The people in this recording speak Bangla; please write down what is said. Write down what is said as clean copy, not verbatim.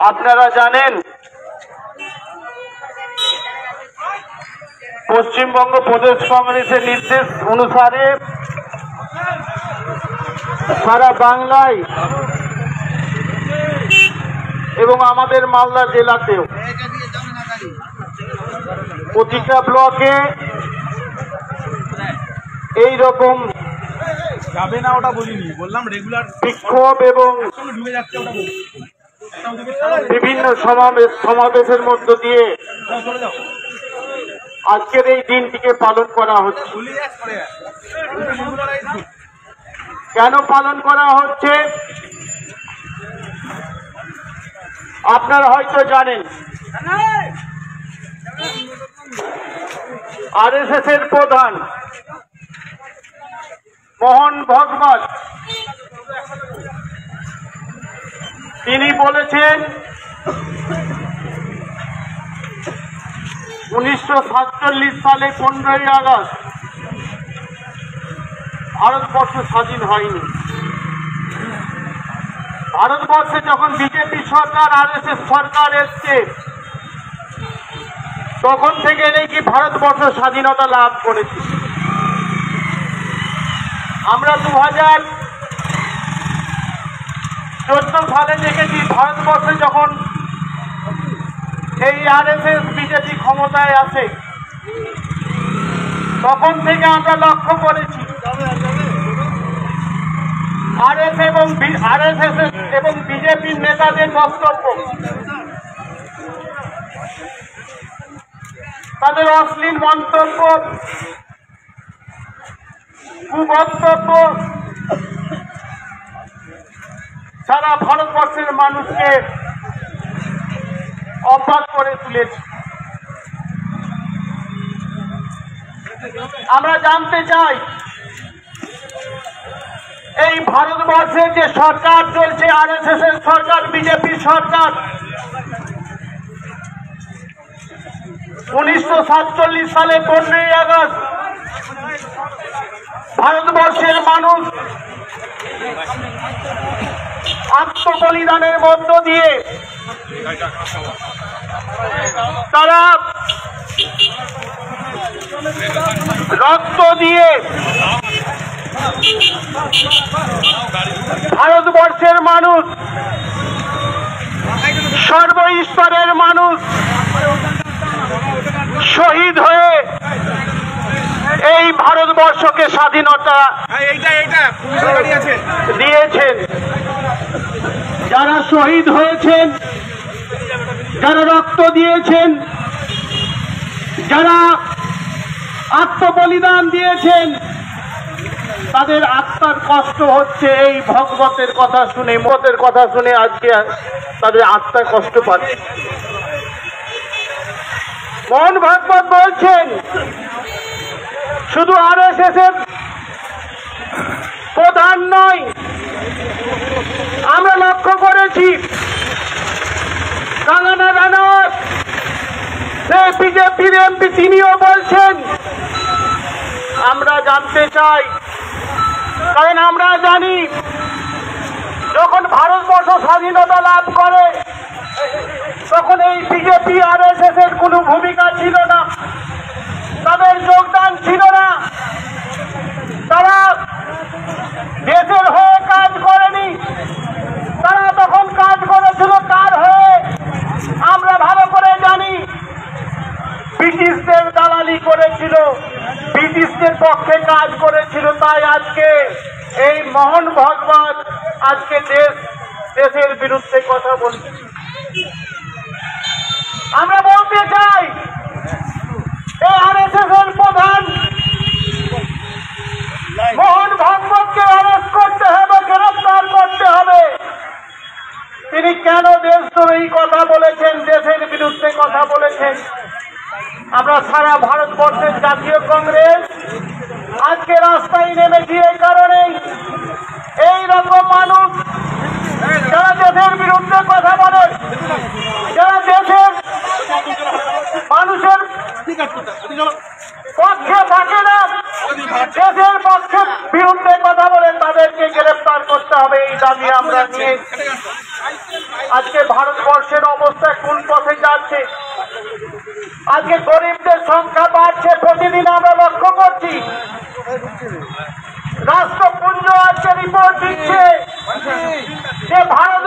আপনারা জানেন পশ্চিমবঙ্গ প্রদেশ কংগ্রেসের নির্দেশ অনুসারে সারা বাংলায় এবং আমাদের মালদা জেলাতেও প্রতিটা ব্লকে এই রকম যাবে না ওটা বলিনি, বললাম রেগুলার বিক্ষোভ এবং ডুবে যাচ্ছে ওটা বলি। বিভিন্ন সমাবেশের মধ্য দিয়ে আজকের এই দিনটিকে পালন করা হচ্ছে। কেন পালন করা হচ্ছে আপনারা হয়তো জানেন। আরএসএস এর প্রধান মোহন ভাগবত তিনি বলেছেন 1947 সালে 15ই আগস্ট ভারতবর্ষ স্বাধীন হয়নি। ভারতবর্ষে যখন বিজেপি সরকার আরএসএস সরকার এসছে তখন থেকে নাকি ভারতবর্ষ স্বাধীনতা লাভ করেছে। আমরা 2014 সালে দেখেছি ভারতবর্ষে যখন এই আরএসএস বিজেপি ক্ষমতায় আসে তখন থেকে আমরা লক্ষ্য করেছি আরএসএস এবং বিজেপির নেতাদের বক্তব্য, তাদের অশ্লীল মন্তব্য, কুবক্তব্য সারা ভারতবর্ষের মানুষকে অবাক করে তুলেছে। আমরা জানতে চাই এই ভারতবর্ষে যে সরকার চলছে আরএসএস এর সরকার, বিজেপি সরকার, 1947 সালে 15ই আগস্ট ভারতবর্ষের মানুষ আত্মবলিদানের মধ্য দিয়ে তারা রক্ত দিয়ে ভারতবর্ষের মানুষ, সর্বস্তরের মানুষ শহীদ হয়ে এই ভারতবর্ষকে স্বাধীনতা দিয়েছেন। যারা শহীদ হয়েছেন, যারা রক্ত দিয়েছেন, যারা আত্মবলিদান দিয়েছেন, তাদের আত্মার কষ্ট হচ্ছে এই ভগবতের কথা শুনে, মতের কথা শুনে আজকে তাদের আত্মার কষ্ট পাচ্ছে। মোহন ভাগবত বলছেন শুধু আরএসএস এর প্রধান নয়, আমরা লক্ষ্য করেছি কাঙ্গনা রানাওয়াত বিজেপির এমপি, তিনিও বলছেন। আমরা জানতে চাই, কারণ আমরা জানি যখন ভারতবর্ষ স্বাধীনতা লাভ করে তখন এই বিজেপি আরএসএস এর কোনো ভূমিকা ছিল না, তাদের যোগদান ছিল না, তারা দেশের হয়ে কাজ করেনি, তারা তখন কাজ করেছিল কার হয়ে আমরা ভালো করে জানি। ব্রিটিশদের দালালি করেছিল, ব্রিটিশদের পক্ষে কাজ করেছিল। তাই আজকে এই মোহন ভাগবত আজকে দেশের বিরুদ্ধে কথা বলছে। আমরা বলতে চাই এই আরএসএস এর প্রধান মোহন ভাগবতকে অ্যারেস্ট করতে হবে, গ্রেফতার করতে হবে। তিনি কেন দেশদ্রোহী কথা বলেছেন, দেশের বিরুদ্ধে কথা বলেছেন। আমরা সারা ভারতবর্ষের জাতীয় কংগ্রেস আজকে রাস্তায় নেমেছি এই কারণেই, এই রকম মানুষ যারা দেশের বিরুদ্ধে কথা বলে, যারা দেশের মানুষের পক্ষে থাকে না, দেশের পক্ষে বিরুদ্ধে কথা বলে, তাদেরকে গ্রেফতার করতে হবে। এই দাবি আমরা নিয়ে আজ আজকে ভারতবর্ষের অবস্থা কোন পথে যাচ্ছে। আজকে গরিবদের সংখ্যা বাড়ছে, প্রতিদিন আমরা লক্ষ্য করছি। রাষ্ট্রপুঞ্জ আজকে রিপোর্ট দিচ্ছে যে ভারত